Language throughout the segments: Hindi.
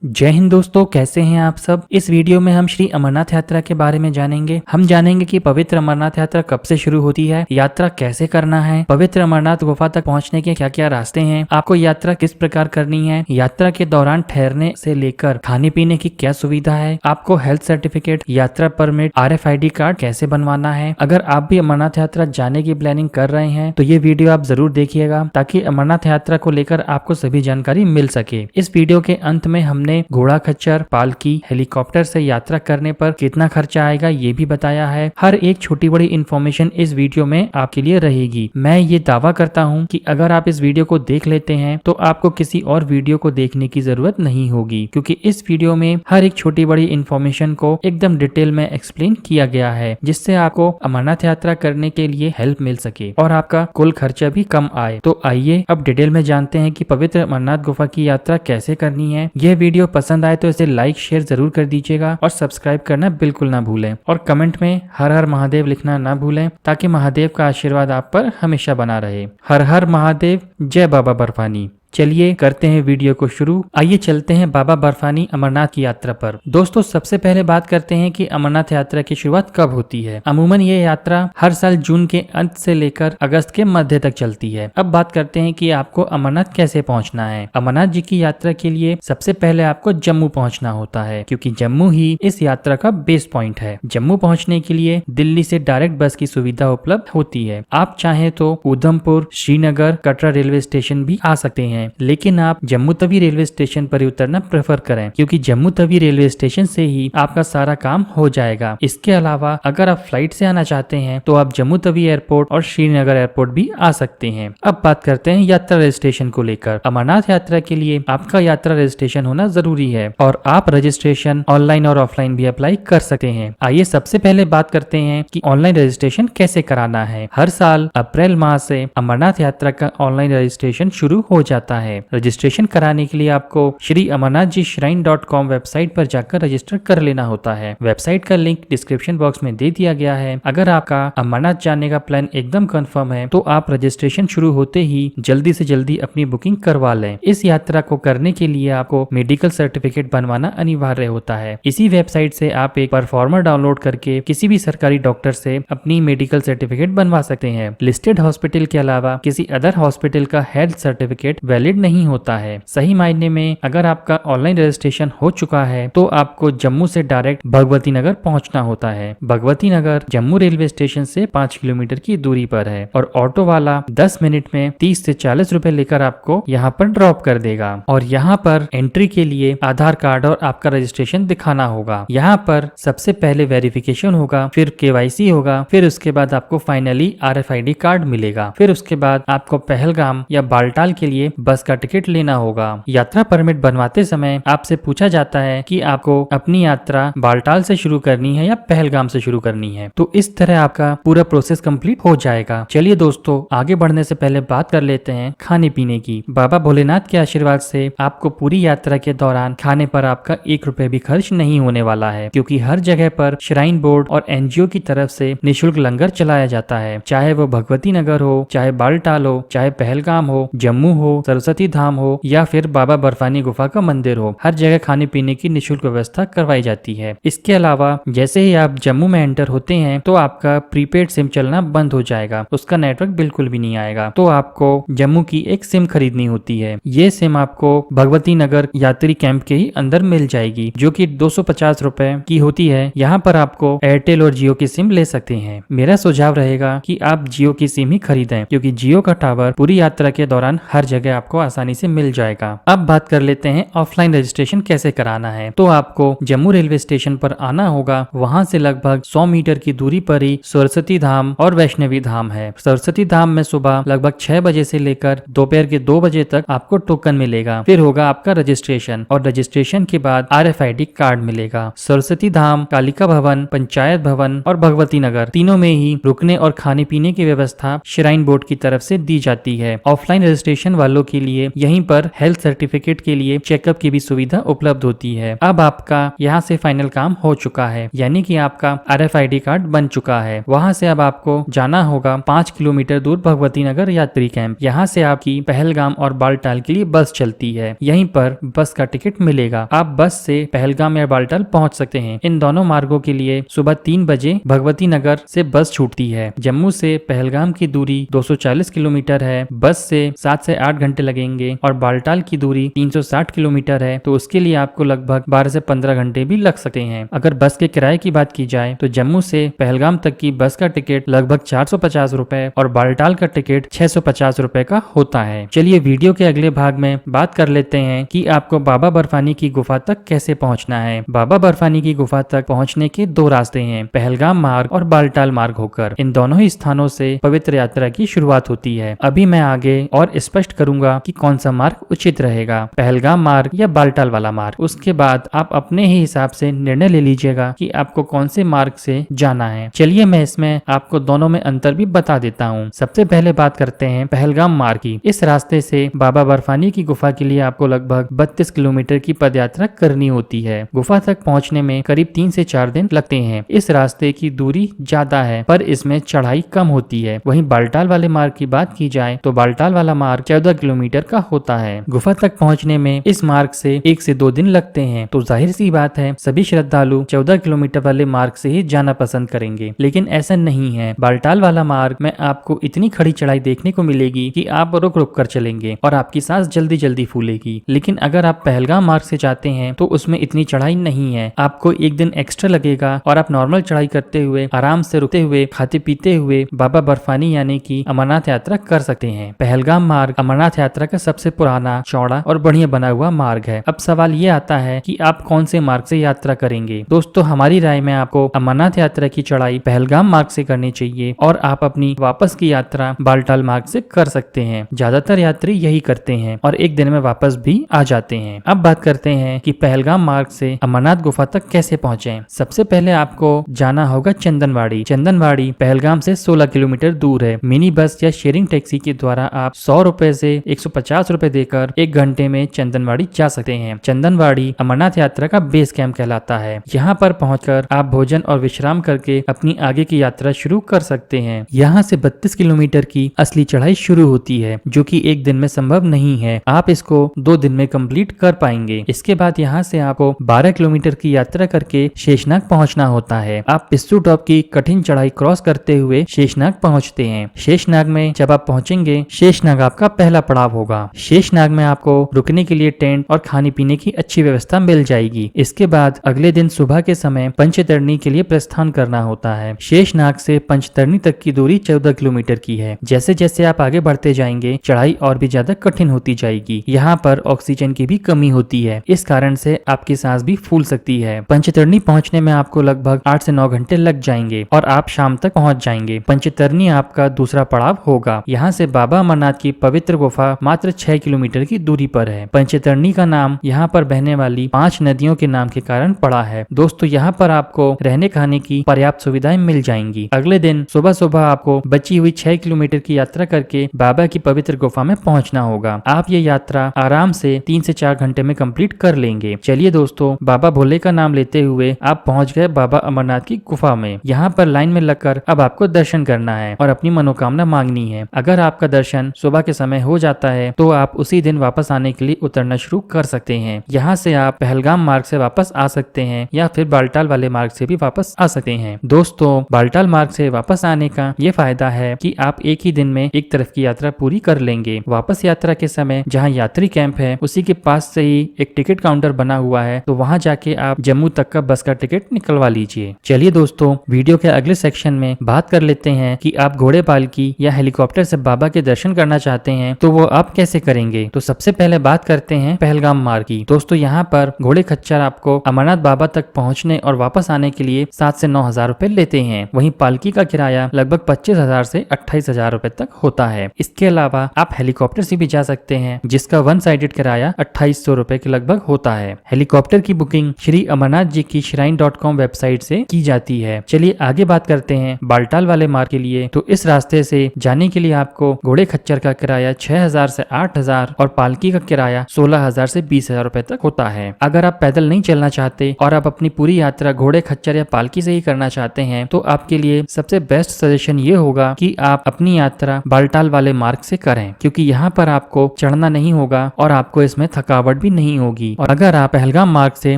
जय हिंद दोस्तों, कैसे हैं आप सब। इस वीडियो में हम श्री अमरनाथ यात्रा के बारे में जानेंगे। हम जानेंगे कि पवित्र अमरनाथ यात्रा कब से शुरू होती है, यात्रा कैसे करना है, पवित्र अमरनाथ गुफा तक पहुंचने के क्या क्या रास्ते हैं, आपको यात्रा किस प्रकार करनी है, यात्रा के दौरान ठहरने से लेकर खाने पीने की क्या सुविधा है, आपको हेल्थ सर्टिफिकेट, यात्रा परमिट, RFID कार्ड कैसे बनवाना है। अगर आप भी अमरनाथ यात्रा जाने की प्लानिंग कर रहे हैं तो ये वीडियो आप जरूर देखिएगा ताकि अमरनाथ यात्रा को लेकर आपको सभी जानकारी मिल सके। इस वीडियो के अंत में हमने घोड़ा खच्चर, पालकी, हेलीकॉप्टर से यात्रा करने पर कितना खर्चा आएगा ये भी बताया है। हर एक छोटी बड़ी इन्फॉर्मेशन इस वीडियो में आपके लिए रहेगी। मैं ये दावा करता हूँ कि अगर आप इस वीडियो को देख लेते हैं तो आपको किसी और वीडियो को देखने की जरूरत नहीं होगी, क्योंकि इस वीडियो में हर एक छोटी बड़ी इन्फॉर्मेशन को एकदम डिटेल में एक्सप्लेन किया गया है, जिससे आपको अमरनाथ यात्रा करने के लिए हेल्प मिल सके और आपका कुल खर्चा भी कम आए। तो आइए अब डिटेल में जानते हैं कि पवित्र अमरनाथ गुफा की यात्रा कैसे करनी है। यह वीडियो पसंद आए तो इसे लाइक शेयर जरूर कर दीजिएगा और सब्सक्राइब करना बिल्कुल ना भूलें और कमेंट में हर हर महादेव लिखना ना भूलें ताकि महादेव का आशीर्वाद आप पर हमेशा बना रहे। हर हर महादेव, जय बाबा बर्फानी। चलिए करते हैं वीडियो को शुरू। आइए चलते हैं बाबा बर्फानी अमरनाथ की यात्रा पर। दोस्तों, सबसे पहले बात करते हैं कि अमरनाथ यात्रा की शुरुआत कब होती है। अमूमन ये यात्रा हर साल जून के अंत से लेकर अगस्त के मध्य तक चलती है। अब बात करते हैं कि आपको अमरनाथ कैसे पहुंचना है। अमरनाथ जी की यात्रा के लिए सबसे पहले आपको जम्मू पहुंचना होता है, क्योंकि जम्मू ही इस यात्रा का बेस पॉइंट है। जम्मू पहुंचने के लिए दिल्ली से डायरेक्ट बस की सुविधा उपलब्ध होती है। आप चाहे तो उधमपुर, श्रीनगर, कटरा रेलवे स्टेशन भी आ सकते हैं, लेकिन आप जम्मू तवी रेलवे स्टेशन पर उतरना प्रेफर करें, क्योंकि जम्मू तवी रेलवे स्टेशन से ही आपका सारा काम हो जाएगा। इसके अलावा अगर आप फ्लाइट से आना चाहते हैं तो आप जम्मू तवी एयरपोर्ट और श्रीनगर एयरपोर्ट भी आ सकते हैं। अब बात करते हैं यात्रा रजिस्ट्रेशन को लेकर। अमरनाथ यात्रा के लिए आपका यात्रा रजिस्ट्रेशन होना जरूरी है और आप रजिस्ट्रेशन ऑनलाइन और ऑफलाइन भी अप्लाई कर सकते हैं। आइए सबसे पहले बात करते हैं कि ऑनलाइन रजिस्ट्रेशन कैसे कराना है। हर साल अप्रैल माह से अमरनाथ यात्रा का ऑनलाइन रजिस्ट्रेशन शुरू हो जाता है। रजिस्ट्रेशन कराने के लिए आपको श्री अमरनाथ जी shrine.com वेबसाइट पर जाकर रजिस्टर कर लेना होता है। वेबसाइट का लिंक डिस्क्रिप्शन बॉक्स में दे दिया गया है। अगर आपका अमरनाथ जाने का प्लान एकदम कंफर्म है तो आप रजिस्ट्रेशन शुरू होते ही जल्दी से जल्दी अपनी बुकिंग करवा लें। इस यात्रा को करने के लिए आपको मेडिकल सर्टिफिकेट बनवाना अनिवार्य होता है। इसी वेबसाइट से आप एक परफॉर्मर डाउनलोड करके किसी भी सरकारी डॉक्टर से अपनी मेडिकल सर्टिफिकेट बनवा सकते हैं। लिस्टेड हॉस्पिटल के अलावा किसी अदर हॉस्पिटल का हेल्थ सर्टिफिकेट वैलिड नहीं होता है। सही मायने में अगर आपका ऑनलाइन रजिस्ट्रेशन हो चुका है तो आपको जम्मू से डायरेक्ट भगवती नगर पहुंचना होता है। भगवती नगर जम्मू रेलवे स्टेशन से 5 किलोमीटर की दूरी पर है और ऑटो वाला 10 मिनट में 30 से 40 रुपए लेकर आपको यहाँ पर ड्रॉप कर देगा और यहाँ पर एंट्री के लिए आधार कार्ड और आपका रजिस्ट्रेशन दिखाना होगा। यहाँ पर सबसे पहले वेरिफिकेशन होगा, फिर KYC होगा, फिर उसके बाद आपको फाइनली RFID कार्ड मिलेगा। फिर उसके बाद आपको पहलगाम या बालटाल के लिए बस का टिकट लेना होगा। यात्रा परमिट बनवाते समय आपसे पूछा जाता है कि आपको अपनी यात्रा बालटाल से शुरू करनी है या पहलगाम से शुरू करनी है। तो इस तरह आपका पूरा प्रोसेस कंप्लीट हो जाएगा। चलिए दोस्तों, आगे बढ़ने से पहले बात कर लेते हैं खाने पीने की। बाबा भोलेनाथ के आशीर्वाद से आपको पूरी यात्रा के दौरान खाने पर आपका 1 रुपए भी खर्च नहीं होने वाला है, क्योंकि हर जगह पर श्राइन बोर्ड और NGO की तरफ से निःशुल्क लंगर चलाया जाता है। चाहे वो भगवती नगर हो, चाहे बालटाल हो, चाहे पहलगाम हो, जम्मू हो, सरस्वती धाम हो या फिर बाबा बर्फानी गुफा का मंदिर हो, हर जगह खाने पीने की निःशुल्क व्यवस्था करवाई जाती है। इसके अलावा जैसे ही आप जम्मू में एंटर होते हैं तो आपका प्रीपेड सिम चलना बंद हो जाएगा, उसका नेटवर्क बिल्कुल भी नहीं आएगा। तो आपको जम्मू की एक सिम खरीदनी होती है। ये सिम आपको भगवती नगर यात्री कैंप के ही अंदर मिल जाएगी, जो कि 250 रुपए की होती है। यहाँ पर आपको एयरटेल और जियो की सिम ले सकते हैं। मेरा सुझाव रहेगा कि आप जियो की सिम ही खरीदें, क्योंकि जियो का टावर पूरी यात्रा के दौरान हर जगह आपको आसानी से मिल जाएगा। अब बात कर लेते हैं ऑफलाइन रजिस्ट्रेशन कैसे कराना है। तो आपको जम्मू रेलवे स्टेशन पर आना होगा। वहां से लगभग 100 मीटर की दूरी पर ही सरस्वती धाम और वैष्णवी धाम है। सरस्वती धाम में सुबह लगभग 6 बजे से लेकर दोपहर के 2 बजे तक आपको टोकन मिलेगा। फिर होगा आपका रजिस्ट्रेशन और रजिस्ट्रेशन के बाद RFID कार्ड मिलेगा। सरस्वती धाम, कालिका भवन, पंचायत भवन और भगवती नगर तीनों में ही रुकने और खाने पीने की व्यवस्था श्राइन बोर्ड की तरफ से दी जाती है। ऑफलाइन रजिस्ट्रेशन वालों के लिए यहीं पर हेल्थ सर्टिफिकेट के लिए चेकअप की भी सुविधा उपलब्ध होती है। अब आपका यहाँ से फाइनल काम हो चुका है, यानी कि आपका RFID कार्ड बन चुका है। वहाँ से अब आपको जाना होगा 5 किलोमीटर दूर भगवती नगर यात्री कैंप। यहाँ से आपकी पहलगाम और बालटाल के लिए बस चलती है। यहीं पर बस का टिकट मिलेगा। आप बस से पहलगाम या बालटाल पहुँच सकते हैं। इन दोनों मार्गों के लिए सुबह 3 बजे भगवती नगर से बस छूटती है। जम्मू से पहलगाम की दूरी 240 किलोमीटर है। बस से 7 से 8 घंटे लगेंगे और बालटाल की दूरी 360 किलोमीटर है, तो उसके लिए आपको लगभग 12 से 15 घंटे भी लग सकते हैं। अगर बस के किराए की बात की जाए तो जम्मू से पहलगाम तक की बस का टिकट लगभग 450 रुपए और बालटाल का टिकट 650 रुपए का होता है। चलिए वीडियो के अगले भाग में बात कर लेते हैं कि आपको बाबा बर्फानी की गुफा तक कैसे पहुंचना है। बाबा बर्फानी की गुफा तक पहुंचने के 2 रास्ते हैं, पहलगाम मार्ग और बालटाल मार्ग होकर। इन दोनों ही स्थानों से पवित्र यात्रा की शुरुआत होती है। अभी मैं आगे और स्पष्ट करूंगा कि कौन सा मार्ग उचित रहेगा, पहलगाम मार्ग या बालटाल वाला मार्ग। उसके बाद आप अपने ही हिसाब से निर्णय ले लीजिएगा कि आपको कौन से मार्ग से जाना है। चलिए मैं इसमें आपको दोनों में अंतर भी बता देता हूँ। सबसे पहले बात करते हैं पहलगाम मार्ग की। इस रास्ते से बाबा बर्फानी की गुफा के लिए आपको लगभग 32 किलोमीटर की पदयात्रा करनी होती है। गुफा तक पहुँचने में करीब 3 से 4 दिन लगते हैं। इस रास्ते की दूरी ज्यादा है पर इसमें चढ़ाई कम होती है। वहीं बालटाल वाले मार्ग की बात की जाए तो बालटाल वाला मार्ग 14 किलोमीटर का होता है। गुफा तक पहुंचने में इस मार्ग से 1 से 2 दिन लगते हैं, तो जाहिर सी बात है सभी श्रद्धालु 14 किलोमीटर वाले मार्ग से ही जाना पसंद करेंगे। लेकिन ऐसा नहीं है। बालटाल वाला मार्ग में आपको इतनी खड़ी चढ़ाई देखने को मिलेगी कि आप रुक रुक कर चलेंगे और आपकी सांस जल्दी जल्दी फूलेगी। लेकिन अगर आप पहलगाम मार्ग से जाते हैं तो उसमें इतनी चढ़ाई नहीं है। आपको 1 दिन एक्स्ट्रा लगेगा और आप नॉर्मल चढ़ाई करते हुए, आराम से रुकते हुए, खाते पीते हुए बाबा बर्फानी यानी कि अमरनाथ यात्रा कर सकते हैं। पहलगाम मार्ग अमरनाथ यात्रा का सबसे पुराना, चौड़ा और बढ़िया बना हुआ मार्ग है। अब सवाल ये आता है कि आप कौन से मार्ग से यात्रा करेंगे। दोस्तों हमारी राय में आपको अमरनाथ यात्रा की चढ़ाई पहलगाम मार्ग से करनी चाहिए और आप अपनी वापस की यात्रा बालटाल मार्ग से कर सकते हैं। ज्यादातर यात्री यही करते हैं और 1 दिन में वापस भी आ जाते हैं। अब बात करते हैं कि पहलगाम मार्ग से अमरनाथ गुफा तक कैसे पहुँचे। सबसे पहले आपको जाना होगा चंदनवाड़ी। चंदनवाड़ी पहलगाम से 16 किलोमीटर दूर है। मिनी बस या शेयरिंग टैक्सी के द्वारा आप 100 रुपए से 150 रुपए देकर 1 घंटे में चंदनवाड़ी जा सकते हैं। चंदनवाड़ी अमरनाथ यात्रा का बेस कैंप कहलाता है। यहाँ पर पहुंचकर आप भोजन और विश्राम करके अपनी आगे की यात्रा शुरू कर सकते हैं। यहाँ से 32 किलोमीटर की असली चढ़ाई शुरू होती है, जो कि 1 दिन में संभव नहीं है। आप इसको 2 दिन में कंप्लीट कर पाएंगे। इसके बाद यहाँ से आपको 12 किलोमीटर की यात्रा करके शेषनाग पहुँचना होता है। आप पिस्सू टॉप की कठिन चढ़ाई क्रॉस करते हुए शेषनाग पहुँचते हैं। शेषनाग में जब आप पहुँचेंगे, शेषनाग आपका पहला पड़ाव होगा। शेषनाग में आपको रुकने के लिए टेंट और खाने पीने की अच्छी व्यवस्था मिल जाएगी। इसके बाद अगले दिन सुबह के समय पंचतरणी के लिए प्रस्थान करना होता है। शेषनाग से पंचतरणी तक की दूरी 14 किलोमीटर की है। जैसे जैसे आप आगे बढ़ते जाएंगे, चढ़ाई और भी ज्यादा कठिन होती जाएगी। यहाँ पर ऑक्सीजन की भी कमी होती है, इस कारण से आपकी सांस भी फूल सकती है। पंचतरणी पहुँचने में आपको लगभग 8 से 9 घंटे लग जाएंगे और आप शाम तक पहुँच जाएंगे। पंचतरणी आपका दूसरा पड़ाव होगा। यहाँ से बाबा अमरनाथ की पवित्र गुफा मात्र 6 किलोमीटर की दूरी पर है। पंचतरणी का नाम यहाँ पर बहने वाली 5 नदियों के नाम के कारण पड़ा है। दोस्तों यहाँ पर आपको रहने खाने की पर्याप्त सुविधाएं मिल जाएंगी। अगले दिन सुबह सुबह आपको बची हुई 6 किलोमीटर की यात्रा करके बाबा की पवित्र गुफा में पहुँचना होगा। आप ये यात्रा आराम से 3 से 4 घंटे में कंप्लीट कर लेंगे। चलिए दोस्तों, बाबा भोले का नाम लेते हुए आप पहुँच गए बाबा अमरनाथ की गुफा में। यहाँ पर लाइन में लगकर अब आपको दर्शन करना है और अपनी मनोकामना मांगनी है। अगर आपका दर्शन सुबह के समय हो जाता है तो आप उसी दिन वापस आने के लिए उतरना शुरू कर सकते हैं। यहाँ से आप पहलगाम मार्ग से वापस आ सकते हैं या फिर बालटाल वाले मार्ग से भी वापस आ सकते हैं। दोस्तों बालटाल मार्ग से वापस आने का ये फायदा है कि आप एक ही दिन में एक तरफ की यात्रा पूरी कर लेंगे। वापस यात्रा के समय जहाँ यात्री कैंप है उसी के पास से ही एक टिकट काउंटर बना हुआ है, तो वहाँ जाके आप जम्मू तक का बस का टिकट निकलवा लीजिए। चलिए दोस्तों, वीडियो के अगले सेक्शन में बात कर लेते हैं कि आप घोड़े पालकी या हेलीकॉप्टर से बाबा के दर्शन करना चाहते हैं तो वो आप कैसे करेंगे। तो सबसे पहले बात करते हैं पहलगाम मार्ग की। दोस्तों यहाँ पर घोड़े खच्चर आपको अमरनाथ बाबा तक पहुँचने और वापस आने के लिए 7 से 9 हजार रुपए लेते हैं। वहीं पालकी का किराया लगभग 25,000 से 28,000 रुपए तक होता है। इसके अलावा आप हेलीकॉप्टर से भी जा सकते हैं, जिसका 1 साइडेड किराया 2800 रुपए के लगभग होता है। हेलीकॉप्टर की बुकिंग श्री अमरनाथ जी की shrine.com वेबसाइट से की जाती है। चलिए आगे बात करते हैं बालटाल वाले मार्ग के लिए। तो इस रास्ते से जाने के लिए आपको घोड़े खच्चर का किराया 6,000 6,000 से 8,000 और पालकी का किराया 16,000 से 20,000 रुपए तक होता है। अगर आप पैदल नहीं चलना चाहते और आप अपनी पूरी यात्रा घोड़े, खच्चर या पालकी से ही करना चाहते हैं तो आपके लिए सबसे बेस्ट सजेशन ये होगा कि आप अपनी यात्रा बालटाल वाले मार्ग से करें, क्योंकि यहाँ पर आपको चढ़ना नहीं होगा और आपको इसमें थकावट भी नहीं होगी। और अगर आप पहलगाम मार्ग से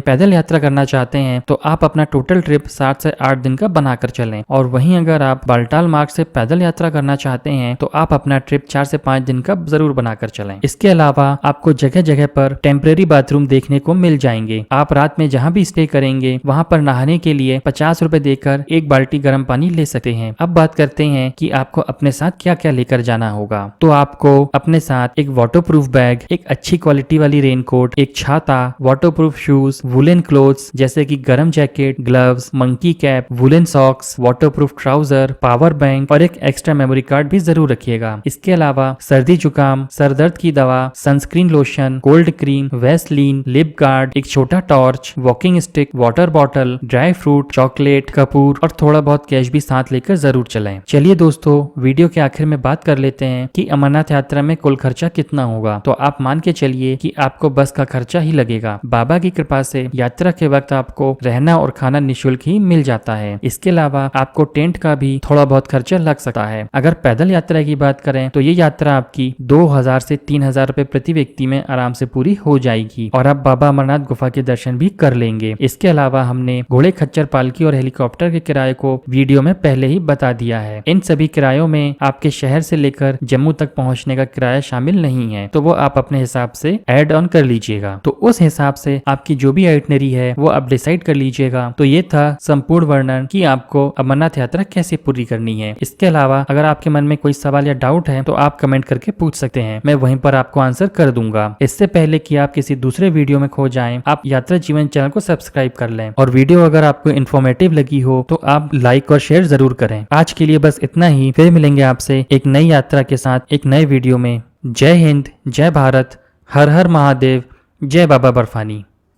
पैदल यात्रा करना चाहते हैं तो आप अपना टोटल ट्रिप 7 से 8 दिन का बनाकर चलें, और वहीं अगर आप बालटाल मार्ग से पैदल यात्रा करना चाहते हैं तो आप अपना ट्रिप 4 से 5 दिन का जरूर बनाकर चलें। इसके अलावा आपको जगह जगह पर टेम्परेरी बाथरूम देखने को मिल जाएंगे। आप रात में जहाँ भी स्टे करेंगे वहाँ पर नहाने के लिए 50 रुपए देकर 1 बाल्टी गर्म पानी ले सकते हैं। अब बात करते हैं कि आपको अपने साथ क्या क्या लेकर जाना होगा। तो आपको अपने साथ एक वाटरप्रूफ बैग, एक अच्छी क्वालिटी वाली रेनकोट, एक छाता, वाटरप्रूफ शूज, वुलन क्लोथ्स जैसे कि गर्म jacket, gloves, monkey cap, woollen socks, waterproof trouser, power bank और एक एक्स्ट्रा मेमोरी कार्ड भी जरूर रखिएगा। इसके अलावा सर्दी जुकाम, सर दर्द की दवा, sunscreen lotion, cold cream, Vaseline, lip guard, एक छोटा torch, walking stick, water bottle, dry fruit, chocolate, Kapoor और थोड़ा बहुत कैश भी साथ लेकर जरूर चलें। चलिए दोस्तों, वीडियो के आखिर में बात कर लेते हैं कि अमरनाथ यात्रा में कुल खर्चा कितना होगा। तो आप मान के चलिए कि आपको बस का खर्चा ही लगेगा। बाबा की कृपा से यात्रा के वक्त आपको रहना और खाना निःशुल्क ही मिल जाता है। इसके अलावा आपको टेंट का भी थोड़ा बहुत खर्चा लग सकता है। अगर पैदल यात्रा की बात करें तो ये यात्रा आपकी 2,000 से 3,000 रुपए प्रति व्यक्ति में आराम से पूरी हो जाएगी और आप बाबा अमरनाथ गुफा के दर्शन भी कर लेंगे। इसके अलावा हमने घोड़े, खच्चर, पालकी और हेलीकॉप्टर के किराए को वीडियो में पहले ही बता दिया है। इन सभी किरायों में आपके शहर से लेकर जम्मू तक पहुंचने का किराया शामिल नहीं है, तो वो आप अपने हिसाब से ऐड ऑन कर लीजिएगा। तो उस हिसाब से आपकी जो भी आइटनरी है वो आप डिसाइड कर लीजिएगा। तो ये था संपूर्ण वर्णन कि आपको अमरनाथ यात्रा कैसे पूरी करनी है। इसके अलावा अगर आपके मन में कोई सवाल या डाउट है तो आप कमेंट करके पूछ सकते हैं, मैं वहीं पर आपको आंसर कर दूंगा। इससे पहले कि आप किसी दूसरे वीडियो में खो जाएं, आप यात्रा जीवन चैनल को सब्सक्राइब कर लें और वीडियो अगर आपको इन्फॉर्मेटिव लगी हो तो आप लाइक और शेयर जरूर करें। आज के लिए बस इतना ही, फिर मिलेंगे आपसे एक नई यात्रा के साथ एक नए वीडियो में। जय हिंद, जय भारत, हर हर महादेव, जय बाबा बर्फानी।